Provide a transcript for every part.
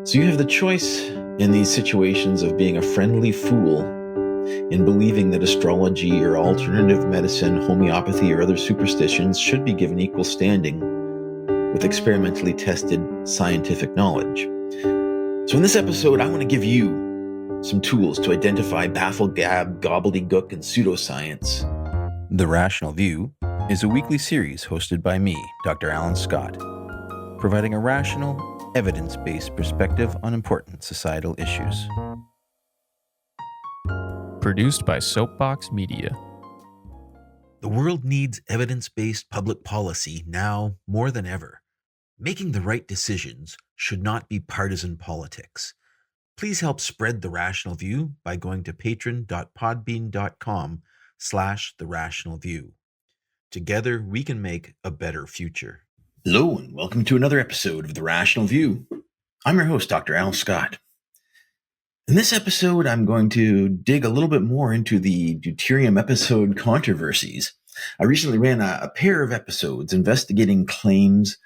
So you have the choice in these situations of being a friendly fool in believing that astrology or alternative medicine, homeopathy, or other superstitions should be given equal standing with experimentally tested scientific knowledge. So in this episode, I want to give you some tools to identify baffle-gab, gobbledygook, and pseudoscience. The Rational View is a weekly series hosted by me, Dr. Alan Scott, providing a rational, evidence-based perspective on important societal issues. Produced by Soapbox Media. The world needs evidence-based public policy now more than ever. Making the right decisions should not be partisan politics. Please help spread The Rational View by going to patron.podbean.com/therationalview. Together, we can make a better future. Hello, and welcome to another episode of The Rational View. I'm your host, Dr. Al Scott. In this episode, I'm going to dig a little bit more into the deuterium episode controversies. I recently ran a pair of episodes investigating claims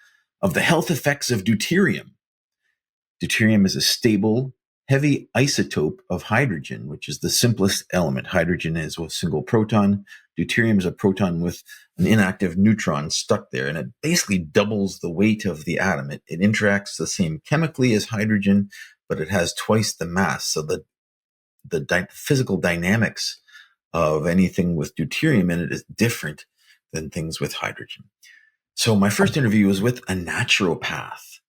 of the health effects of deuterium. Deuterium is a stable, heavy isotope of hydrogen, which is the simplest element. Hydrogen is a single proton. Deuterium is a proton with an inactive neutron stuck there, and it basically doubles the weight of the atom. It interacts the same chemically as hydrogen, but it has twice the mass. So the physical dynamics of anything with deuterium in it is different than things with hydrogen. So my first interview was with a naturopath,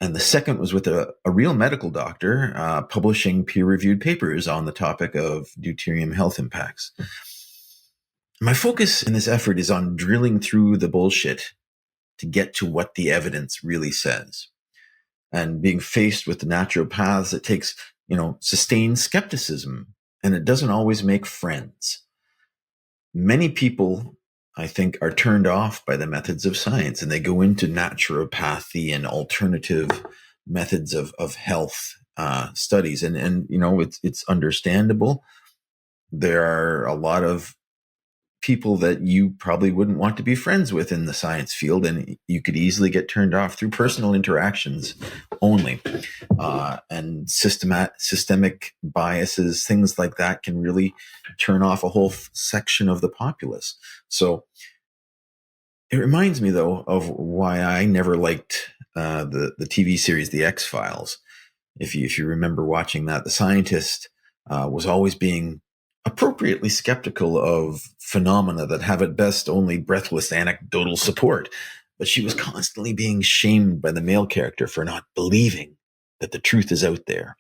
and the second was with a real medical doctor publishing peer-reviewed papers on the topic of deuterium health impacts. My focus in this effort is on drilling through the bullshit to get to what the evidence really says. And being faced with the naturopaths, it takes, sustained skepticism, and it doesn't always make friends. Many people, I think, are turned off by the methods of science, and they go into naturopathy and alternative methods of health studies. And it's understandable. There are a lot of people that you probably wouldn't want to be friends with in the science field, and you could easily get turned off through personal interactions only. And systemic biases, things like that can really turn off a whole section of the populace. So it reminds me, though, of why I never liked the TV series The X-Files. If you remember watching that, the scientist was always being appropriately skeptical of phenomena that have at best only breathless anecdotal support. But she was constantly being shamed by the male character for not believing that the truth is out there.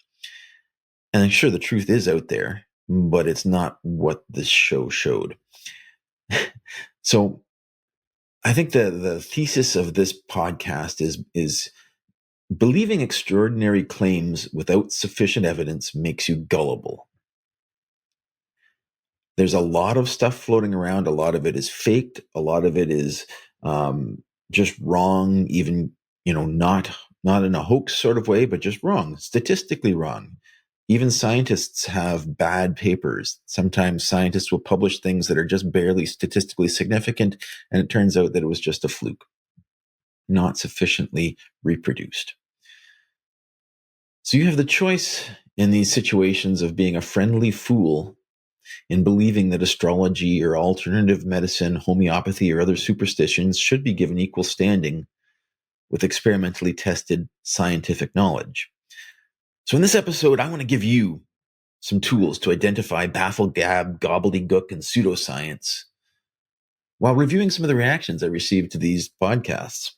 And I'm sure the truth is out there, but it's not what this show showed. So I think the thesis of this podcast is believing extraordinary claims without sufficient evidence makes you gullible. There's a lot of stuff floating around. A lot of it is faked. A lot of it is just wrong, even, not in a hoax sort of way, but just wrong, statistically wrong. Even scientists have bad papers. Sometimes scientists will publish things that are just barely statistically significant, and it turns out that it was just a fluke, not sufficiently reproduced. So you have the choice in these situations of being a friendly fool in believing that astrology or alternative medicine, homeopathy, or other superstitions should be given equal standing with experimentally tested scientific knowledge. So in this episode, I want to give you some tools to identify baffle-gab, gobbledygook, and pseudoscience while reviewing some of the reactions I received to these podcasts.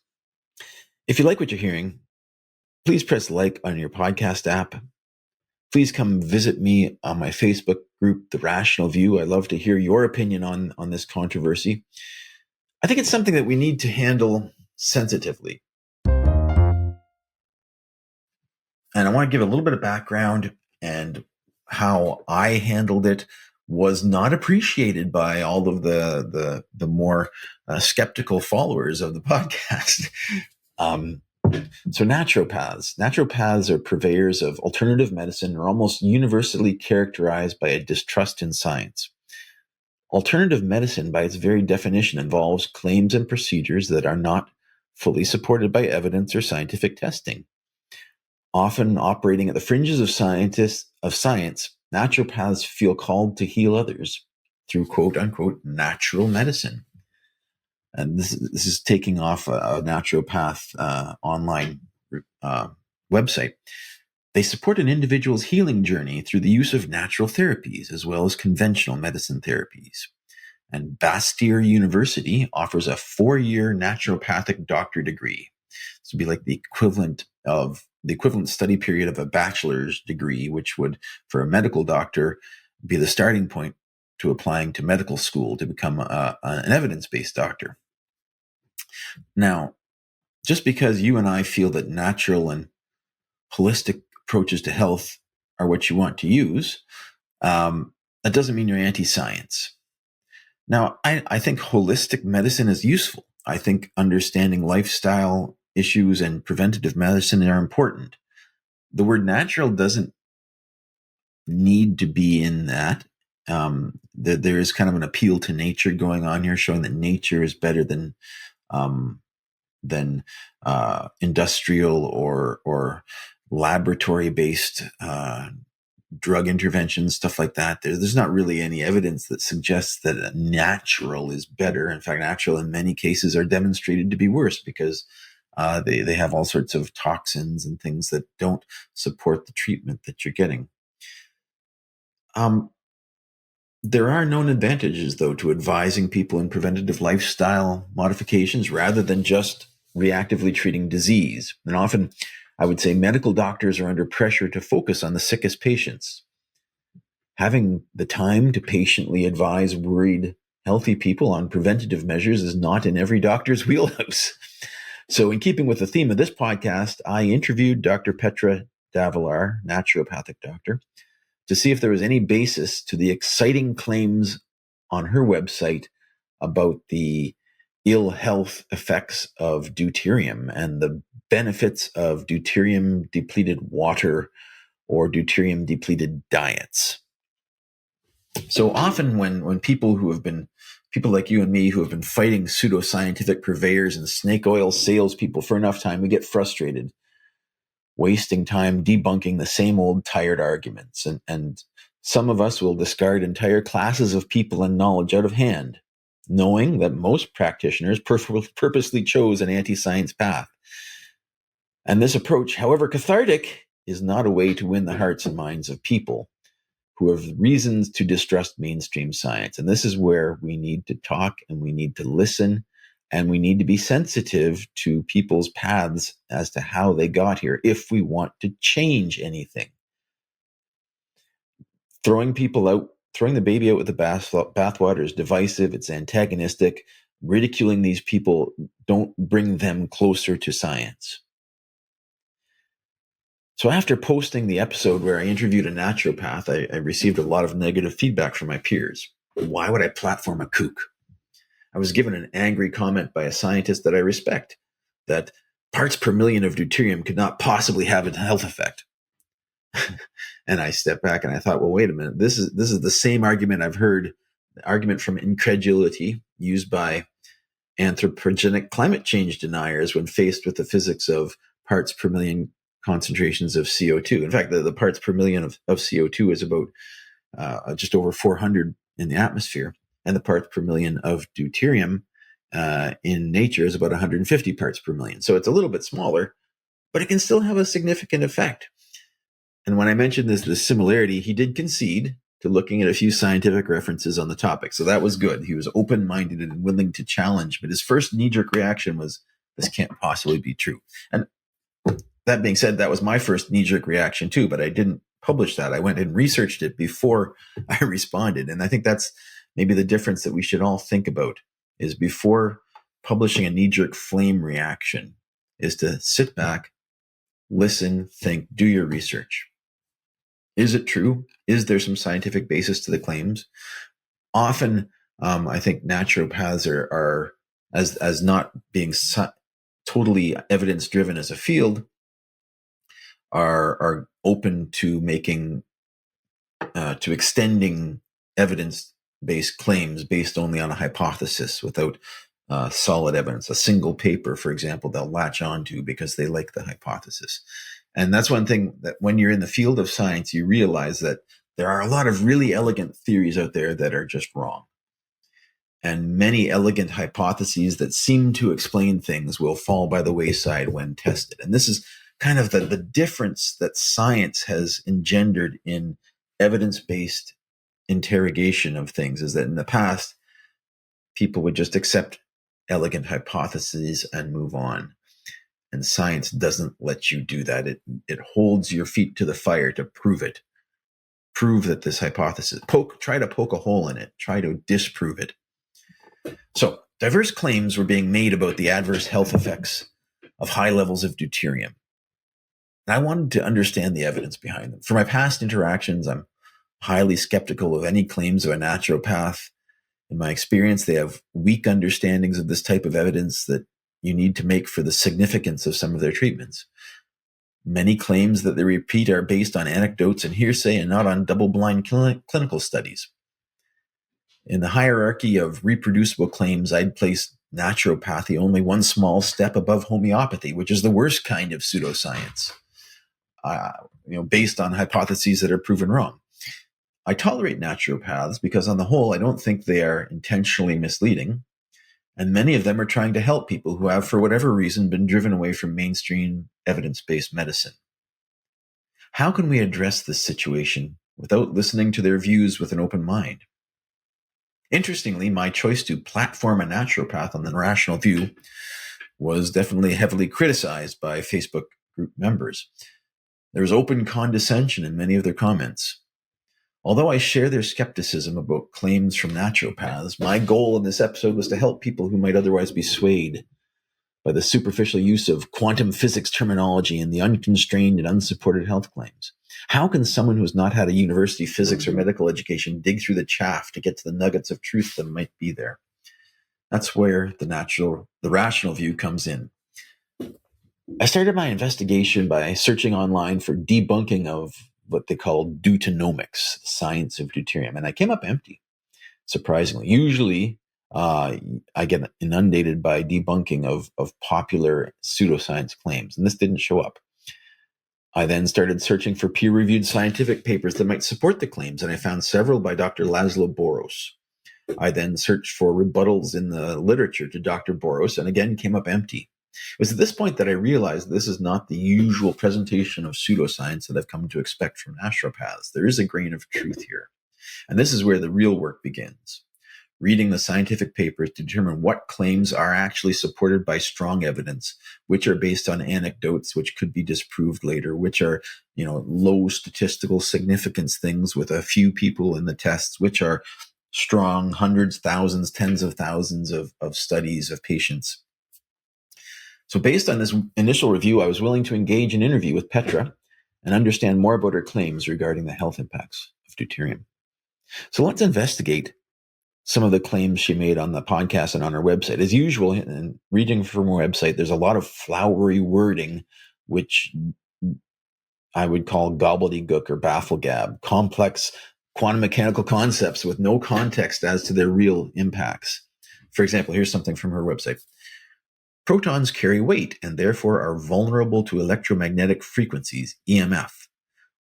If you like what you're hearing, please press like on your podcast app. Please come visit me on my Facebook group, The Rational View. I'd love to hear your opinion on this controversy. I think it's something that we need to handle sensitively. And I want to give a little bit of background, and how I handled it was not appreciated by all of the more skeptical followers of the podcast. So naturopaths are purveyors of alternative medicine and are almost universally characterized by a distrust in science. Alternative medicine, by its very definition, involves claims and procedures that are not fully supported by evidence or scientific testing. Often operating at the fringes of science, naturopaths feel called to heal others through quote unquote natural medicine. And this is taking off a naturopath online website. They support an individual's healing journey through the use of natural therapies as well as conventional medicine therapies. And Bastyr University offers a 4-year naturopathic doctor degree. This would be like the equivalent study period of a bachelor's degree, which would, for a medical doctor, be the starting point to applying to medical school to become an evidence-based doctor. Now, just because you and I feel that natural and holistic approaches to health are what you want to use, that doesn't mean you're anti-science. Now, I think holistic medicine is useful. I think understanding lifestyle issues and preventative medicine are important. The word natural doesn't need to be in that. There is kind of an appeal to nature going on here, showing that nature is better than industrial or laboratory-based drug interventions, stuff like that. There's not really any evidence that suggests that natural is better. In fact, natural in many cases are demonstrated to be worse because they have all sorts of toxins and things that don't support the treatment that you're getting. There are known advantages, though, to advising people in preventative lifestyle modifications rather than just reactively treating disease. And often, I would say medical doctors are under pressure to focus on the sickest patients. Having the time to patiently advise worried, healthy people on preventative measures is not in every doctor's wheelhouse. So in keeping with the theme of this podcast, I interviewed Dr. Petra Davilar, naturopathic doctor, to see if there was any basis to the exciting claims on her website about the ill health effects of deuterium and the benefits of deuterium depleted water or deuterium depleted diets. So often when people like you and me who have been fighting pseudoscientific purveyors and snake oil salespeople for enough time, we get frustrated, wasting time debunking the same old tired arguments. And some of us will discard entire classes of people and knowledge out of hand, knowing that most practitioners purposely chose an anti-science path. And this approach, however cathartic, is not a way to win the hearts and minds of people who have reasons to distrust mainstream science. And this is where we need to talk and we need to listen and we need to be sensitive to people's paths as to how they got here if we want to change anything. Throwing the baby out with the bathwater is divisive, it's antagonistic. Ridiculing these people don't bring them closer to science. So after posting the episode where I interviewed a naturopath, I received a lot of negative feedback from my peers. Why would I platform a kook? I was given an angry comment by a scientist that I respect, that parts per million of deuterium could not possibly have a health effect. And I stepped back and I thought, well, wait a minute. This is the same argument I've heard, the argument from incredulity used by anthropogenic climate change deniers when faced with the physics of parts per million concentrations of CO2. In fact, the parts per million of CO2 is about just over 400 in the atmosphere, and the parts per million of deuterium in nature is about 150 parts per million. So it's a little bit smaller, but it can still have a significant effect. And when I mentioned this similarity, he did concede to looking at a few scientific references on the topic. So that was good. He was open-minded and willing to challenge, but his first knee-jerk reaction was, this can't possibly be true. And that being said, that was my first knee-jerk reaction too, but I didn't publish that. I went and researched it before I responded. And I think that's maybe the difference that we should all think about, is before publishing a knee-jerk flame reaction, is to sit back, listen, think, do your research. Is it true? Is there some scientific basis to the claims? Often, I think naturopaths are as not being totally evidence-driven as a field, are open to extending evidence-based claims based only on a hypothesis without solid evidence. A single paper, for example, they'll latch onto because they like the hypothesis. And that's one thing that when you're in the field of science, you realize that there are a lot of really elegant theories out there that are just wrong. And many elegant hypotheses that seem to explain things will fall by the wayside when tested. And this is kind of the difference that science has engendered in evidence-based interrogation of things, is that in the past, people would just accept elegant hypotheses and move on. And science doesn't let you do that. It holds your feet to the fire to prove it. Prove that this hypothesis, try to poke a hole in it, try to disprove it. So diverse claims were being made about the adverse health effects of high levels of deuterium. And I wanted to understand the evidence behind them. For my past interactions, I'm highly skeptical of any claims of a naturopath. In my experience, they have weak understandings of this type of evidence that you need to make for the significance of some of their treatments. Many claims that they repeat are based on anecdotes and hearsay and not on double-blind clinical studies. In the hierarchy of reproducible claims, I'd place naturopathy only one small step above homeopathy, which is the worst kind of pseudoscience, based on hypotheses that are proven wrong. I tolerate naturopaths because on the whole, I don't think they are intentionally misleading. And many of them are trying to help people who have, for whatever reason, been driven away from mainstream evidence-based medicine. How can we address this situation without listening to their views with an open mind? Interestingly, my choice to platform a naturopath on the Rational View was definitely heavily criticized by Facebook group members. There was open condescension in many of their comments. Although I share their skepticism about claims from naturopaths, my goal in this episode was to help people who might otherwise be swayed by the superficial use of quantum physics terminology and the unconstrained and unsupported health claims. How can someone who has not had a university physics or medical education dig through the chaff to get to the nuggets of truth that might be there? That's where the rational view comes in. I started my investigation by searching online for debunking of what they call deuteronomics, the science of deuterium, and I came up empty, surprisingly. Usually, I get inundated by debunking of popular pseudoscience claims, and this didn't show up. I then started searching for peer-reviewed scientific papers that might support the claims, and I found several by Dr. Laszlo Boros. I then searched for rebuttals in the literature to Dr. Boros, and again came up empty. It was at this point that I realized this is not the usual presentation of pseudoscience that I've come to expect from naturopaths. There is a grain of truth here. And this is where the real work begins. Reading the scientific papers to determine what claims are actually supported by strong evidence, which are based on anecdotes, which could be disproved later, which are, low statistical significance things with a few people in the tests, which are strong hundreds, thousands, tens of thousands of studies of patients. So based on this initial review, I was willing to engage in an interview with Petra and understand more about her claims regarding the health impacts of deuterium. So let's investigate some of the claims she made on the podcast and on her website. As usual, in reading from her website, there's a lot of flowery wording, which I would call gobbledygook or bafflegab, complex quantum mechanical concepts with no context as to their real impacts. For example, here's something from her website. Protons carry weight and therefore are vulnerable to electromagnetic frequencies, EMF,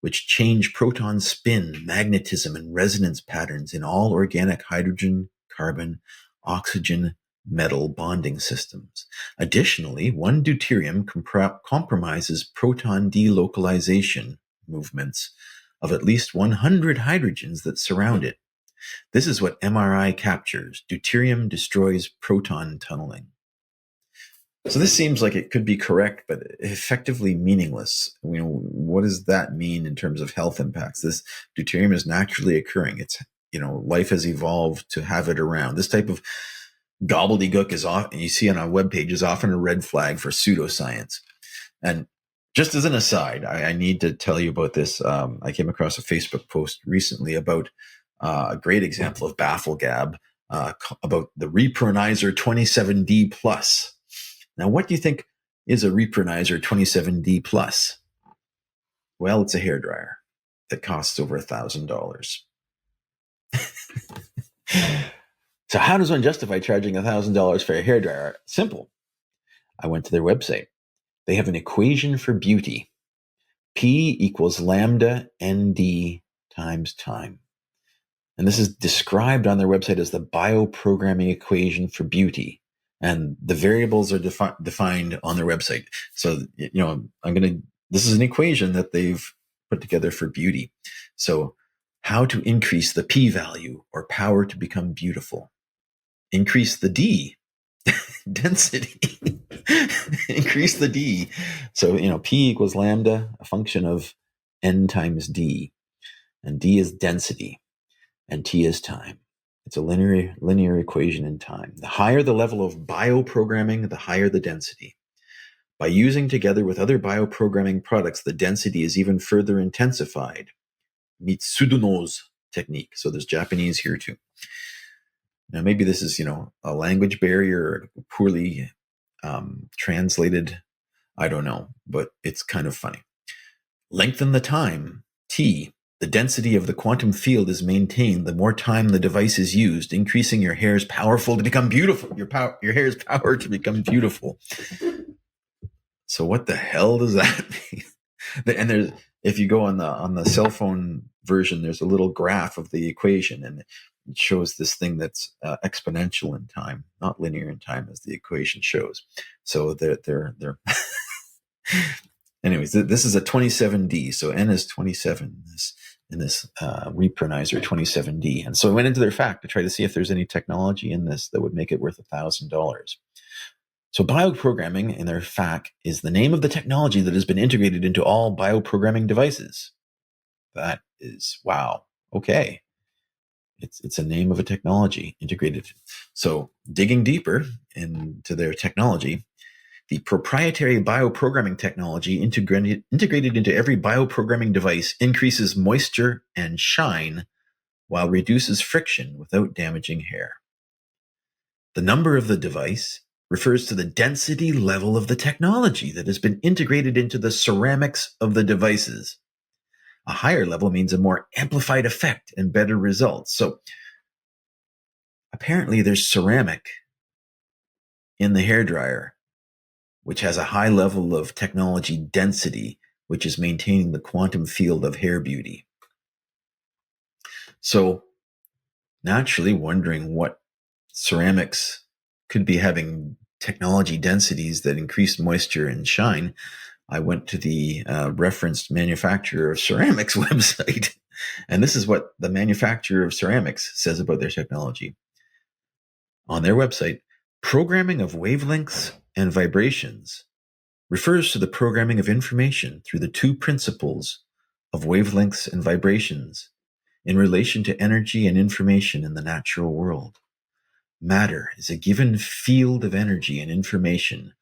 which change proton spin, magnetism, and resonance patterns in all organic hydrogen, carbon, oxygen, metal bonding systems. Additionally, one deuterium compromises proton delocalization movements of at least 100 hydrogens that surround it. This is what MRI captures. Deuterium destroys proton tunneling. So this seems like it could be correct, but effectively meaningless. What does that mean in terms of health impacts? This deuterium is naturally occurring. It's, life has evolved to have it around. This type of gobbledygook is often, you see on a webpage, is often a red flag for pseudoscience. And just as an aside, I need to tell you about this. I came across a Facebook post recently about a great example of bafflegab about the Repronizer 27D Plus. Now, what do you think is a Repronizer 27D Plus? Well, it's a hairdryer that costs over $1,000. So how does one justify charging $1,000 for a hairdryer? Simple. I went to their website. They have an equation for beauty. P equals lambda ND times time. And this is described on their website as the bioprogramming equation for beauty. And the variables are defined on their website. So, this is an equation that they've put together for beauty. So how to increase the P value, or power to become beautiful. Increase the D, density. Increase the D. So, P equals lambda, a function of N times D. And D is density, and T is time. It's a linear equation in time. The higher the level of bioprogramming, the higher the density. By using together with other bioprogramming products, the density is even further intensified. Mitsudono's technique. So there's Japanese here too. Now, maybe this is, a language barrier or poorly translated. I don't know, but it's kind of funny. Lengthen the time, T. The density of the quantum field is maintained the more time the device is used, increasing your hair's powerful to become beautiful. Your hair's power to become beautiful. So what the hell does that mean? And if you go on the cell phone version, there's a little graph of the equation, and it shows this thing that's exponential in time, not linear in time, as the equation shows. So they're anyways, this is a 27D. So N is 27 in this repronizer 27D. And so I went into their FAQ to try to see if there's any technology in this that would make it worth $1,000. So bioprogramming in their FAQ is the name of the technology that has been integrated into all bioprogramming devices. That is, wow. Okay. It's a name of a technology integrated. So digging deeper into their technology, the proprietary bioprogramming technology integrated into every bioprogramming device increases moisture and shine while reduces friction without damaging hair. The number of the device refers to the density level of the technology that has been integrated into the ceramics of the devices. A higher level means a more amplified effect and better results. So apparently there's ceramic in the hairdryer, which has a high level of technology density, which is maintaining the quantum field of hair beauty. So naturally wondering what ceramics could be having technology densities that increase moisture and shine, I went to the referenced manufacturer of ceramics website. And this is what the manufacturer of ceramics says about their technology. On their website, programming of wavelengths and vibrations refers to the programming of information through the two principles of wavelengths and vibrations in relation to energy and information in the natural world. Matter is a given field of energy and information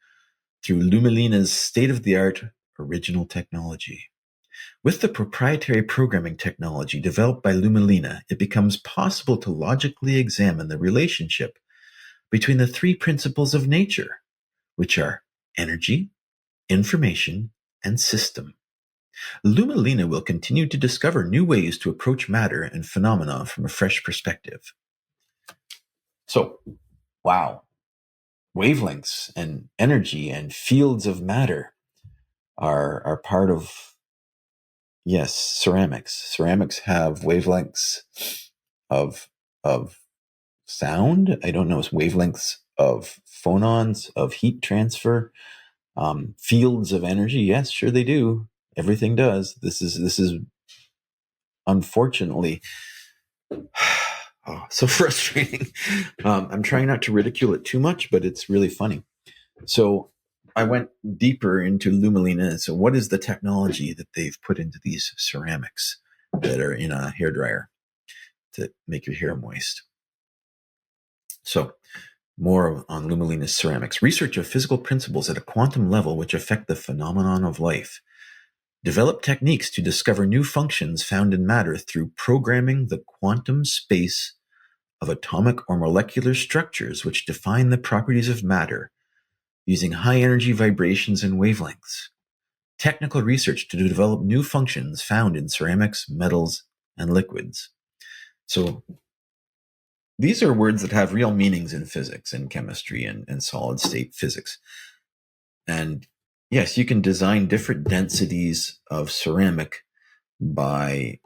through Lumelina's state-of-the-art original technology. With the proprietary programming technology developed by Lumelina, it becomes possible to logically examine the relationship between the three principles of nature, which are energy, information, and system. Lumelina will continue to discover new ways to approach matter and phenomena from a fresh perspective. So, wow. Wavelengths and energy and fields of matter are part of, yes, ceramics. Ceramics have wavelengths of sound. I don't know, it's wavelengths of phonons, of heat transfer, fields of energy. Yes, sure they do. Everything does. This is unfortunately so frustrating. I'm trying not to ridicule it too much, but it's really funny. So I went deeper into Lumelina. So what is the technology that they've put into these ceramics that are in a hairdryer to make your hair moist? So more on Lumelina's ceramics. Research of physical principles at a quantum level which affect the phenomenon of life. Develop techniques to discover new functions found in matter through programming the quantum space of atomic or molecular structures which define the properties of matter using high-energy vibrations and wavelengths. Technical research to develop new functions found in ceramics, metals, and liquids. So these are words that have real meanings in physics and chemistry and solid-state physics. And yes, you can design different densities of ceramic by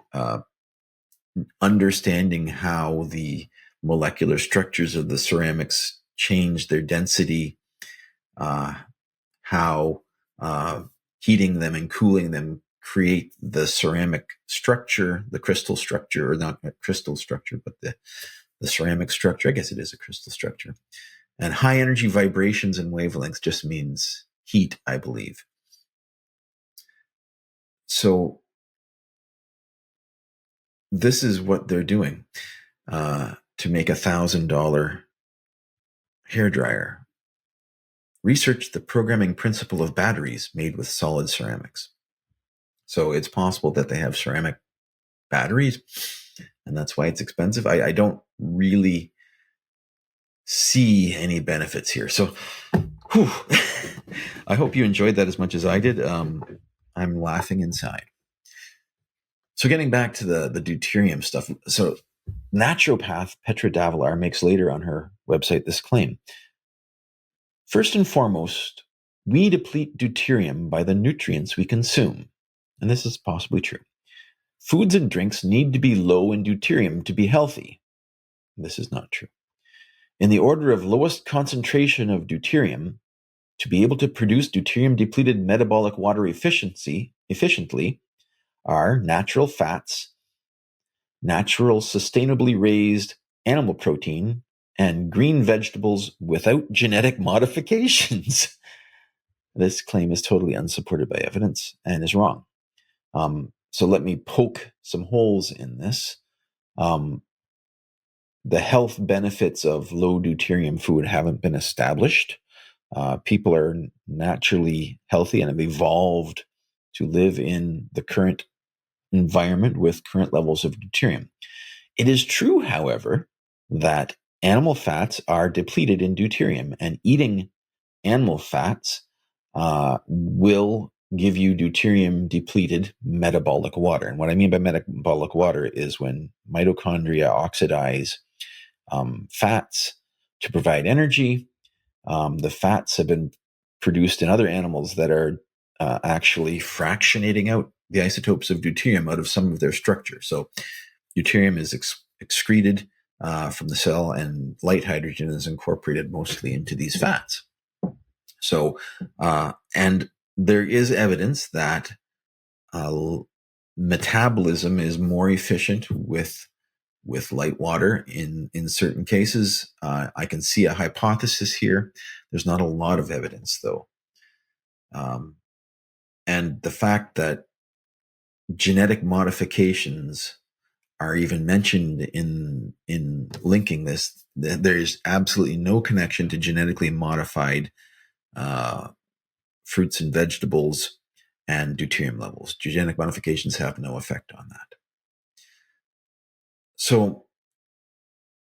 understanding how the molecular structures of the ceramics change their density, how heating them and cooling them create the ceramic structure, the crystal structure, or not a crystal structure, but the ceramic structure. I guess it is a crystal structure. And high energy vibrations and wavelengths just means heat, I believe. So this is what they're doing to make $1,000 hairdryer. Research the programming principle of batteries made with solid ceramics. So it's possible that they have ceramic batteries, and that's why it's expensive. I don't really see any benefits here. So I hope you enjoyed that as much as I did. I'm laughing inside. So getting back to the deuterium stuff. So naturopath Petra Davalar makes later on her website this claim. First and foremost, we deplete deuterium by the nutrients we consume. And this is possibly true. Foods and drinks need to be low in deuterium to be healthy. This is not true. In the order of lowest concentration of deuterium, to be able to produce deuterium-depleted metabolic water efficiently are natural fats, natural sustainably raised animal protein, and green vegetables without genetic modifications. This claim is totally unsupported by evidence and is wrong. So let me poke some holes in this. The health benefits of low deuterium food haven't been established. People are naturally healthy and have evolved to live in the current environment with current levels of deuterium. It is true, however, that animal fats are depleted in deuterium, and eating animal fats will give you deuterium depleted metabolic water. And what I mean by metabolic water is when mitochondria oxidize fats to provide energy. The fats have been produced in other animals that are actually fractionating out the isotopes of deuterium out of some of their structure. So deuterium is excreted from the cell, and light hydrogen is incorporated mostly into these fats. So, and there is evidence that metabolism is more efficient with light water in certain cases. I can see a hypothesis here. There's not a lot of evidence, though. And the fact that genetic modifications are even mentioned in linking this, there's absolutely no connection to genetically modified fruits and vegetables and deuterium levels. Genetic modifications have no effect on that. So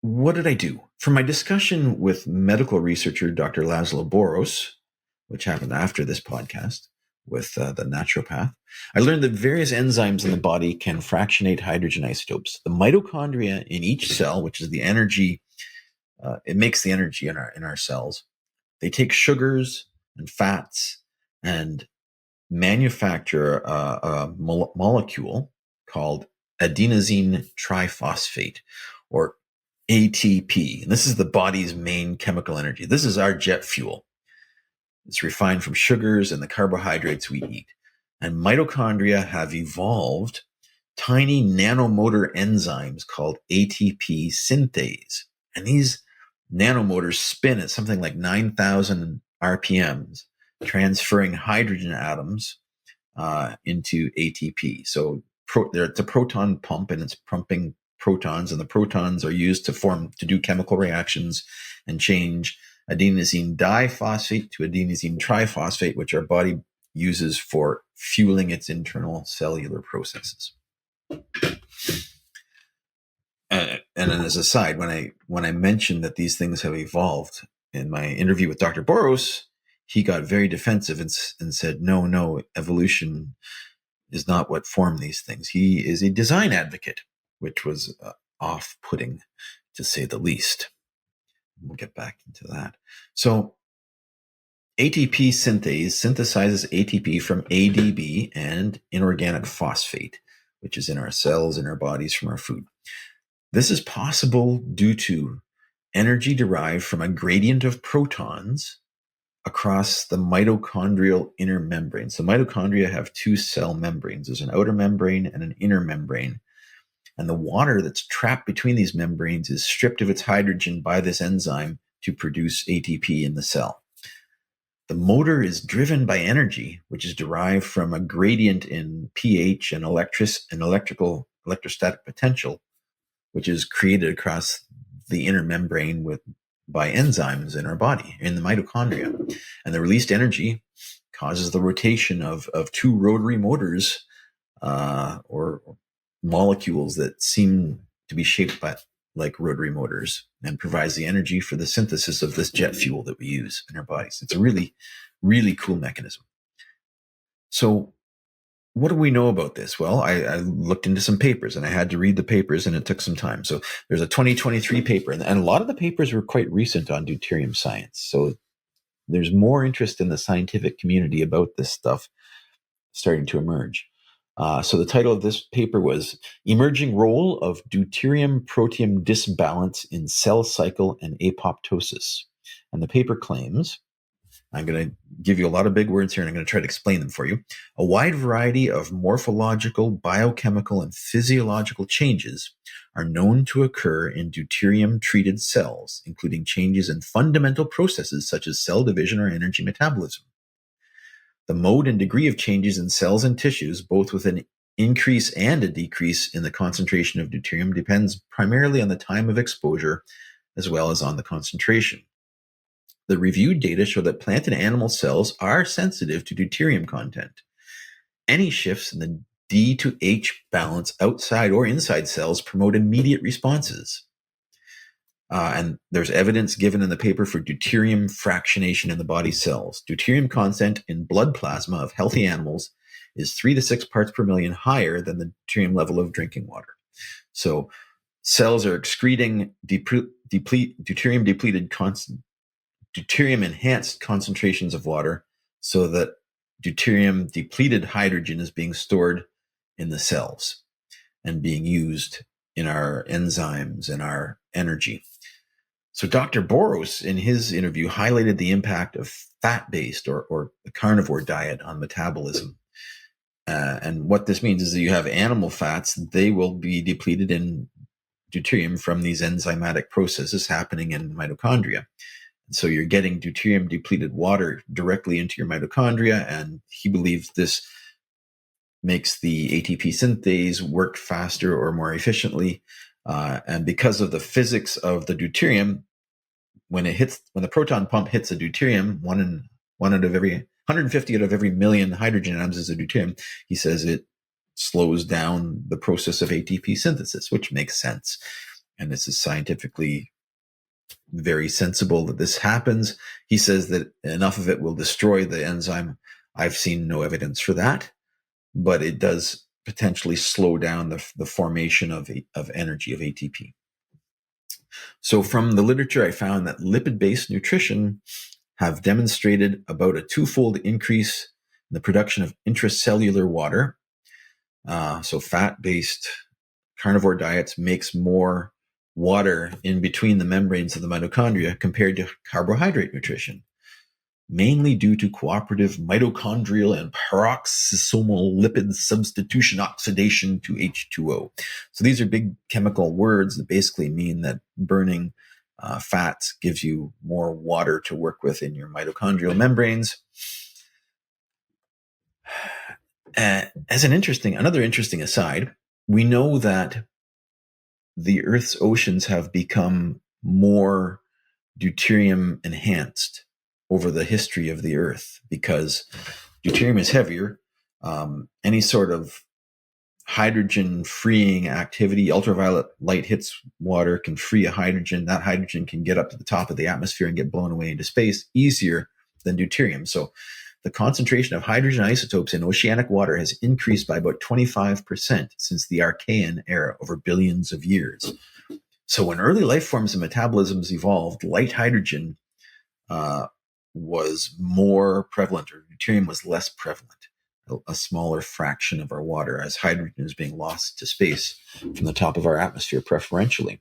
what did I do? For my discussion with medical researcher Dr. Laszlo Boros, which happened after this podcast with the naturopath, I learned that various enzymes in the body can fractionate hydrogen isotopes. The mitochondria in each cell, which is the energy, it makes the energy in our cells. They take sugars and fats and manufacture a molecule called adenosine triphosphate, or ATP. And this is the body's main chemical energy. This is our jet fuel. It's refined from sugars and the carbohydrates we eat. And mitochondria have evolved tiny nanomotor enzymes called ATP synthase. And these nanomotors spin at something like 9,000 RPMs, transferring hydrogen atoms into ATP. So it's a proton pump, and it's pumping protons, and the protons are used to do chemical reactions and change adenosine diphosphate to adenosine triphosphate, which our body uses for fueling its internal cellular processes. And as a side, when I mentioned that these things have evolved in my interview with Dr. Boros, he got very defensive and said, no, evolution is not what formed these things. He is a design advocate, which was off-putting, to say the least. We'll get back into that. So ATP synthase synthesizes ATP from ADB and inorganic phosphate, which is in our cells, in our bodies, from our food. This is possible due to energy derived from a gradient of protons across the mitochondrial inner membrane. So mitochondria have two cell membranes. There's an outer membrane and an inner membrane. And the water that's trapped between these membranes is stripped of its hydrogen by this enzyme to produce ATP in the cell. The motor is driven by energy, which is derived from a gradient in pH and electrostatic potential, which is created across the inner membrane by enzymes in our body, in the mitochondria. And the released energy causes the rotation of two rotary motors or molecules that seem to be shaped like rotary motors, and provides the energy for the synthesis of this jet fuel that we use in our bodies. It's a really, really cool mechanism. So what do we know about this? Well, I looked into some papers, and I had to read the papers, and it took some time. So there's a 2023 paper, and a lot of the papers were quite recent on deuterium science. So there's more interest in the scientific community about this stuff starting to emerge. So the title of this paper was Emerging Role of Deuterium-Protium Disbalance in Cell Cycle and Apoptosis. And the paper claims, I'm going to give you a lot of big words here, and I'm going to try to explain them for you. A wide variety of morphological, biochemical, and physiological changes are known to occur in deuterium-treated cells, including changes in fundamental processes such as cell division or energy metabolism. The mode and degree of changes in cells and tissues, both with an increase and a decrease in the concentration of deuterium, depends primarily on the time of exposure as well as on the concentration. The reviewed data show that plant and animal cells are sensitive to deuterium content. Any shifts in the D to H balance outside or inside cells promote immediate responses. And there's evidence given in the paper for deuterium fractionation in the body cells. Deuterium content in blood plasma of healthy animals is 3 to 6 parts per million higher than the deuterium level of drinking water. So cells are excreting deuterium-enhanced concentrations of water, so that deuterium-depleted hydrogen is being stored in the cells and being used in our enzymes and our energy. So Dr. Boros, in his interview, highlighted the impact of fat-based or the carnivore diet on metabolism. And what this means is that you have animal fats, they will be depleted in deuterium from these enzymatic processes happening in mitochondria. And so you're getting deuterium-depleted water directly into your mitochondria, and he believes this makes the ATP synthase work faster or more efficiently. And because of the physics of the deuterium, when the proton pump hits a deuterium, 150 out of every million hydrogen atoms is a deuterium. He says it slows down the process of ATP synthesis, which makes sense. And this is scientifically very sensible that this happens. He says that enough of it will destroy the enzyme. I've seen no evidence for that, but it does potentially slow down the formation of energy, of ATP. So from the literature, I found that lipid-based nutrition have demonstrated about a twofold increase in the production of intracellular water. So fat-based carnivore diets makes more water in between the membranes of the mitochondria compared to carbohydrate nutrition, mainly due to cooperative mitochondrial and peroxisomal lipid substitution oxidation to H2O. So these are big chemical words that basically mean that burning fats gives you more water to work with in your mitochondrial membranes. As another interesting aside, we know that the Earth's oceans have become more deuterium enhanced over the history of the Earth, because deuterium is heavier. Any sort of hydrogen freeing activity, ultraviolet light hits water, can free a hydrogen. That hydrogen can get up to the top of the atmosphere and get blown away into space easier than deuterium. So the concentration of hydrogen isotopes in oceanic water has increased by about 25% since the Archean era, over billions of years. So when early life forms and metabolisms evolved, light hydrogen was more prevalent, or deuterium was less prevalent, a smaller fraction of our water, as hydrogen is being lost to space from the top of our atmosphere preferentially.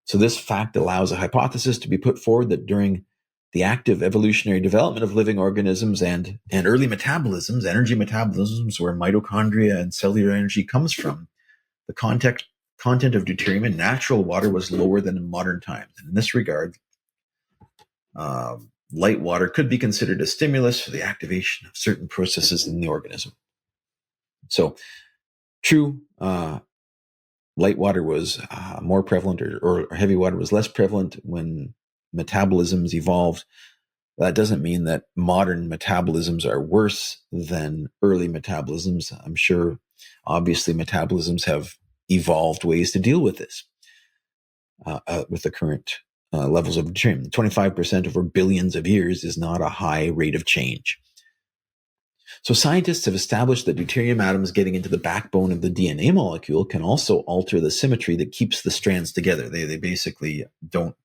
So this fact allows a hypothesis to be put forward that during the active evolutionary development of living organisms and early metabolisms, energy metabolisms, where mitochondria and cellular energy comes from, the content of deuterium in natural water was lower than in modern times. And in this regard, light water could be considered a stimulus for the activation of certain processes in the organism. So, true, light water was more prevalent, or heavy water was less prevalent when metabolisms evolved. That doesn't mean that modern metabolisms are worse than early metabolisms. I'm sure, obviously, metabolisms have evolved ways to deal with this, with the current levels of deuterium. 25% over billions of years is not a high rate of change. So scientists have established that deuterium atoms getting into the backbone of the DNA molecule can also alter the symmetry that keeps the strands together. They basically don't,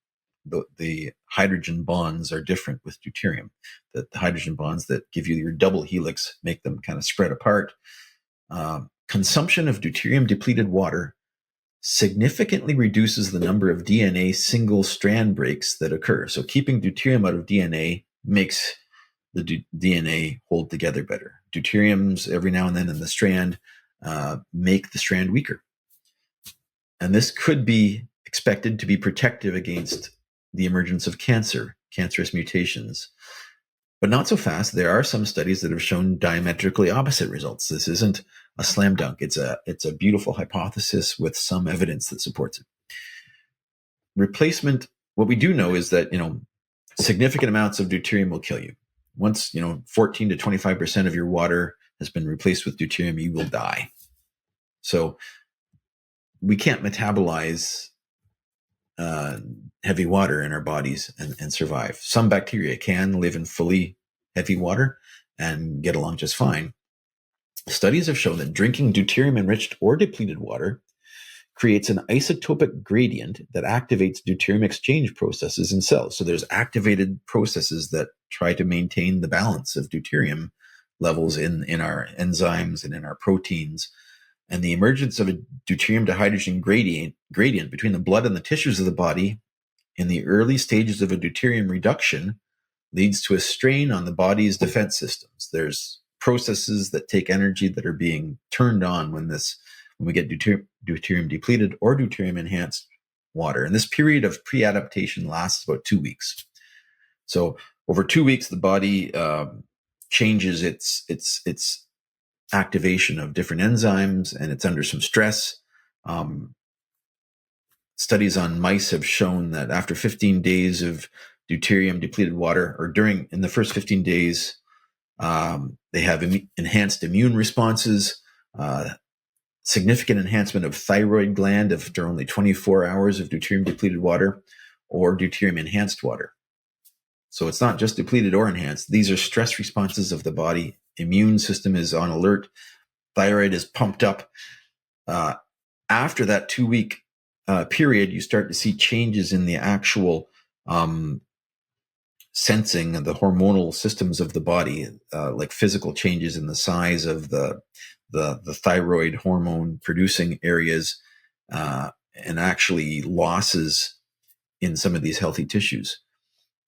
the hydrogen bonds are different with deuterium. The hydrogen bonds that give you your double helix make them kind of spread apart. Consumption of deuterium depleted water significantly reduces the number of DNA single strand breaks that occur. So keeping deuterium out of DNA makes the DNA hold together better. Deuteriums every now and then in the strand make the strand weaker. And this could be expected to be protective against the emergence of cancerous mutations. But not so fast. There are some studies that have shown diametrically opposite results. This isn't a slam dunk. It's a beautiful hypothesis with some evidence that supports it. Replacement, what we do know is that, significant amounts of deuterium will kill you. Once, 14 to 25% of your water has been replaced with deuterium, you will die. So we can't metabolize heavy water in our bodies and survive. Some bacteria can live in fully heavy water and get along just fine. Studies have shown that drinking deuterium-enriched or depleted water creates an isotopic gradient that activates deuterium exchange processes in cells. So there's activated processes that try to maintain the balance of deuterium levels in our enzymes and in our proteins. And the emergence of a deuterium to hydrogen gradient between the blood and the tissues of the body in the early stages of a deuterium reduction leads to a strain on the body's defense systems. There's processes that take energy that are being turned on when we get deuterium depleted or deuterium enhanced water. And this period of pre-adaptation lasts about 2 weeks. So over 2 weeks, the body changes its activation of different enzymes, and it's under some stress. Studies on mice have shown that after 15 days of deuterium depleted water, or in the first 15 days, they have enhanced immune responses, significant enhancement of thyroid gland after only 24 hours of deuterium depleted water or deuterium enhanced water. So it's not just depleted or enhanced. These are stress responses of the body. Immune system is on alert. Thyroid is pumped up. After that 2-week period, you start to see changes in the actual sensing of the hormonal systems of the body, like physical changes in the size of the thyroid hormone producing areas, and actually losses in some of these healthy tissues.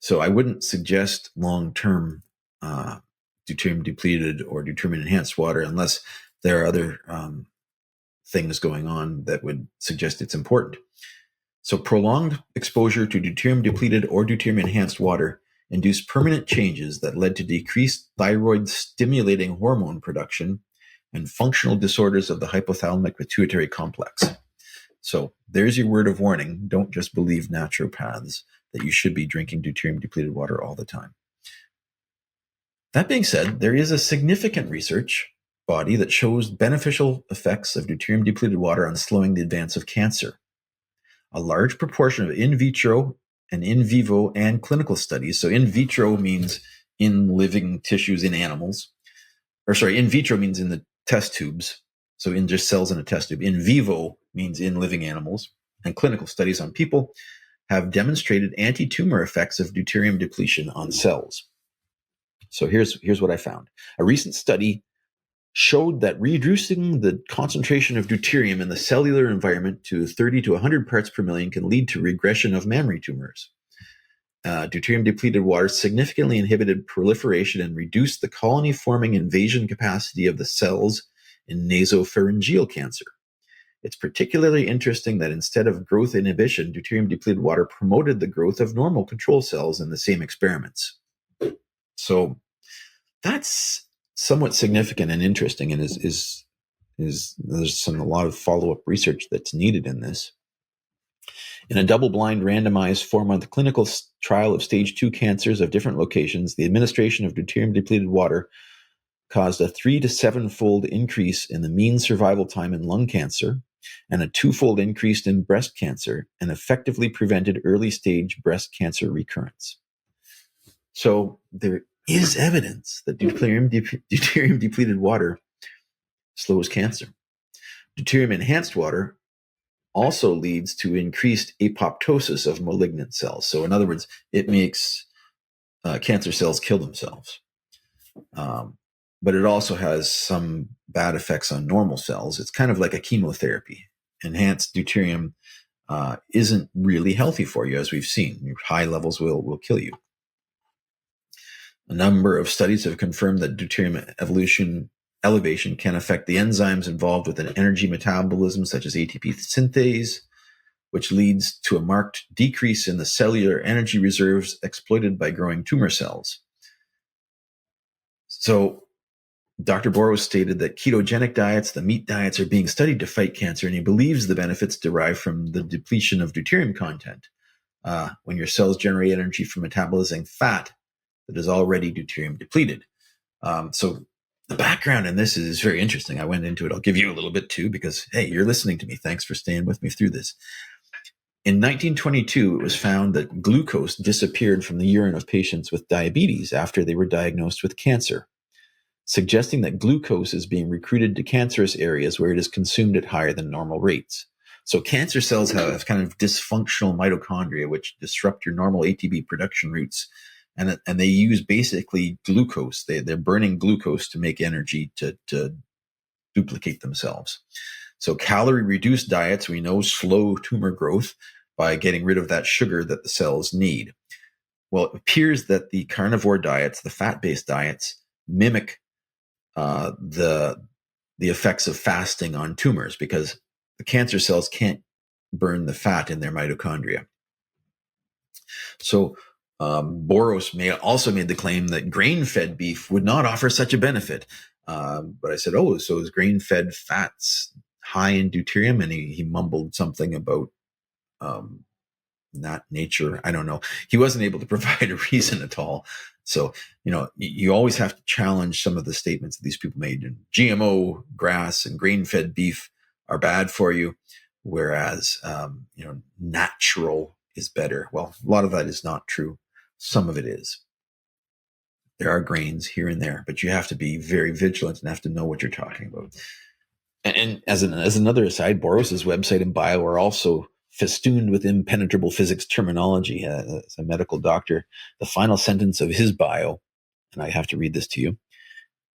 So I wouldn't suggest long-term deuterium depleted or deuterium enhanced water unless there are other things going on that would suggest it's important. So prolonged exposure to deuterium depleted or deuterium enhanced water induced permanent changes that led to decreased thyroid stimulating hormone production and functional disorders of the hypothalamic pituitary complex. So there's your word of warning. Don't just believe naturopaths that you should be drinking deuterium depleted water all the time. That being said, there is a significant research body that shows beneficial effects of deuterium depleted water on slowing the advance of cancer. A large proportion of in vitro and in vivo and clinical studies. So in vitro means in living tissues in animals. In vitro means in the test tubes. So in just cells in a test tube. In vivo means in living animals. And clinical studies on people have demonstrated anti-tumor effects of deuterium depletion on cells. So here's what I found. A recent study showed that reducing the concentration of deuterium in the cellular environment to 30 to 100 parts per million can lead to regression of mammary tumors. Deuterium-depleted water significantly inhibited proliferation and reduced the colony-forming invasion capacity of the cells in nasopharyngeal cancer. It's particularly interesting that instead of growth inhibition, deuterium-depleted water promoted the growth of normal control cells in the same experiments. So that's somewhat significant and interesting, and is there's a lot of follow-up research that's needed in this. In a double-blind, randomized 4-month clinical trial of stage 2 cancers of different locations, the administration of deuterium-depleted water caused a 3 to 7-fold increase in the mean survival time in lung cancer and a 2-fold increase in breast cancer, and effectively prevented early-stage breast cancer recurrence. So there is evidence that deuterium-depleted water slows cancer. Deuterium-enhanced water also leads to increased apoptosis of malignant cells. So in other words, it makes cancer cells kill themselves. But it also has some bad effects on normal cells. It's kind of like a chemotherapy. Enhanced deuterium isn't really healthy for you, as we've seen. Your high levels will kill you. A number of studies have confirmed that deuterium elevation can affect the enzymes involved with an energy metabolism, such as ATP synthase, which leads to a marked decrease in the cellular energy reserves exploited by growing tumor cells. So Dr. Boros stated that ketogenic diets, the meat diets, are being studied to fight cancer, and he believes the benefits derive from the depletion of deuterium content. When your cells generate energy from metabolizing fat that is already deuterium depleted. So the background in this is very interesting. I went into it. I'll give you a little bit too, because, hey, you're listening to me. Thanks for staying with me through this. In 1922, it was found that glucose disappeared from the urine of patients with diabetes after they were diagnosed with cancer, suggesting that glucose is being recruited to cancerous areas where it is consumed at higher than normal rates. So cancer cells have kind of dysfunctional mitochondria, which disrupt your normal ATP production routes. And they use basically glucose. They're burning glucose to make energy to duplicate themselves. So calorie-reduced diets, we know, slow tumor growth by getting rid of that sugar that the cells need. Well, it appears that the carnivore diets, the fat-based diets, mimic the effects of fasting on tumors, because the cancer cells can't burn the fat in their mitochondria. So Boros also made the claim that grain-fed beef would not offer such a benefit. But I said, so is grain-fed fats high in deuterium? And he mumbled something about not nature. I don't know. He wasn't able to provide a reason at all. So, you always have to challenge some of the statements that these people made. And GMO grass and grain-fed beef are bad for you, whereas, natural is better. Well, a lot of that is not true. Some of it is. There are grains here and there, but you have to be very vigilant and have to know what you're talking about. And as another aside, Boros's website and bio are also festooned with impenetrable physics terminology. As a medical doctor, the final sentence of his bio, and I have to read this to you.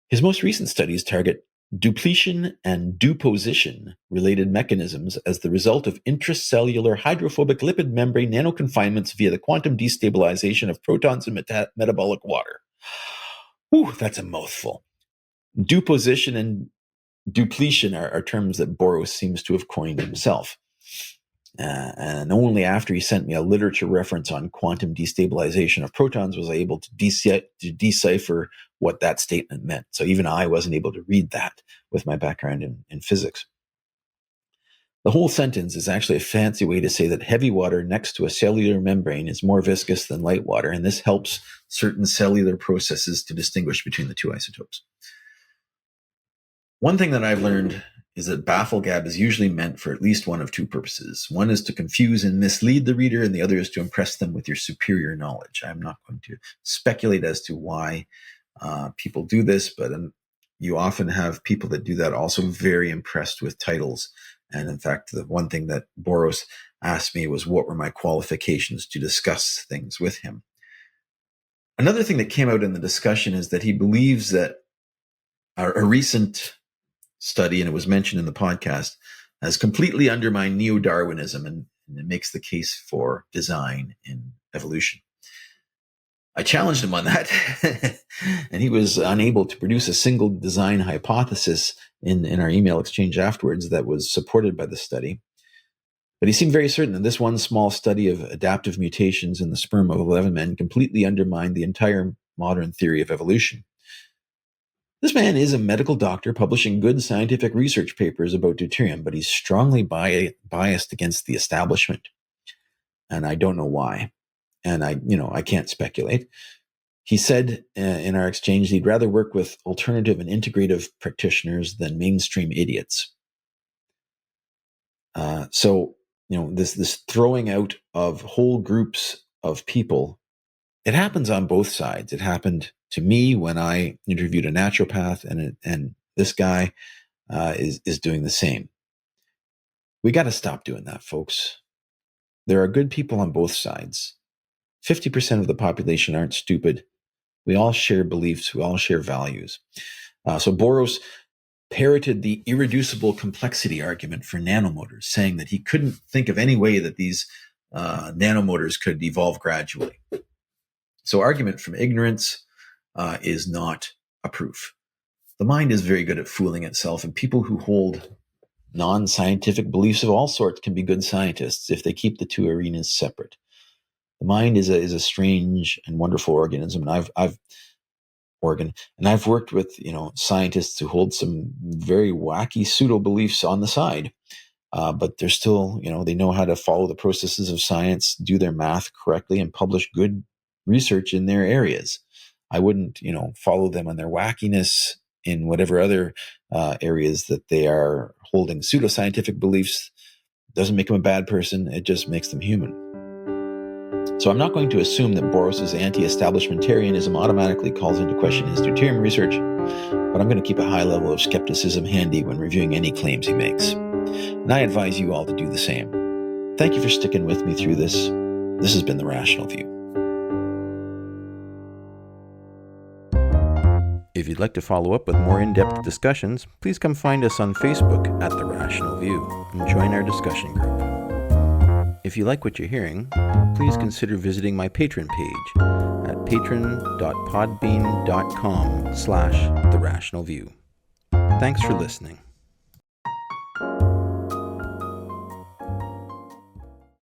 His most recent studies target depletion and deposition related mechanisms as the result of intracellular hydrophobic lipid membrane nanoconfinements via the quantum destabilization of protons in metabolic water. Whew, that's a mouthful. Deposition and depletion are terms that Boros seems to have coined himself. And only after he sent me a literature reference on quantum destabilization of protons was I able to decipher what that statement meant. So even I wasn't able to read that with my background in physics. The whole sentence is actually a fancy way to say that heavy water next to a cellular membrane is more viscous than light water, and this helps certain cellular processes to distinguish between the two isotopes. One thing that I've learned is that bafflegab is usually meant for at least one of two purposes. One is to confuse and mislead the reader, and the other is to impress them with your superior knowledge. I'm not going to speculate as to why people do this, but you often have people that do that also very impressed with titles. And in fact, the one thing that Boros asked me was what were my qualifications to discuss things with him. Another thing that came out in the discussion is that he believes that a recent study, and it was mentioned in the podcast, has completely undermined neo-Darwinism, and it makes the case for design in evolution. I challenged him on that, and he was unable to produce a single design hypothesis in our email exchange afterwards that was supported by the study. But he seemed very certain that this one small study of adaptive mutations in the sperm of 11 men completely undermined the entire modern theory of evolution. This man is a medical doctor publishing good scientific research papers about deuterium, but he's strongly biased against the establishment. And I don't know why. And I can't speculate. He said in our exchange he'd rather work with alternative and integrative practitioners than mainstream idiots. So this throwing out of whole groups of people, it happens on both sides. It happened to me when I interviewed a naturopath, and this guy is doing the same. We got to stop doing that, folks. There are good people on both sides. 50% of the population aren't stupid. We all share beliefs. We all share values. So Boros parroted the irreducible complexity argument for nanomotors, saying that he couldn't think of any way that these nanomotors could evolve gradually. So argument from ignorance is not a proof. The mind is very good at fooling itself, and people who hold non-scientific beliefs of all sorts can be good scientists if they keep the two arenas separate. The mind is a strange and wonderful organism, and I've worked with scientists who hold some very wacky pseudo beliefs on the side, but they're still they know how to follow the processes of science, do their math correctly, and publish good research in their areas. I wouldn't follow them on their wackiness in whatever other areas that they are holding pseudoscientific beliefs. Doesn't make them a bad person; it just makes them human. So I'm not going to assume that Boros' anti-establishmentarianism automatically calls into question his deuterium research, but I'm going to keep a high level of skepticism handy when reviewing any claims he makes. And I advise you all to do the same. Thank you for sticking with me through this. This has been The Rational View. If you'd like to follow up with more in-depth discussions, please come find us on Facebook at The Rational View and join our discussion group. If you like what you're hearing, please consider visiting my Patreon page at patron.podbean.com/therationalview. Thanks for listening.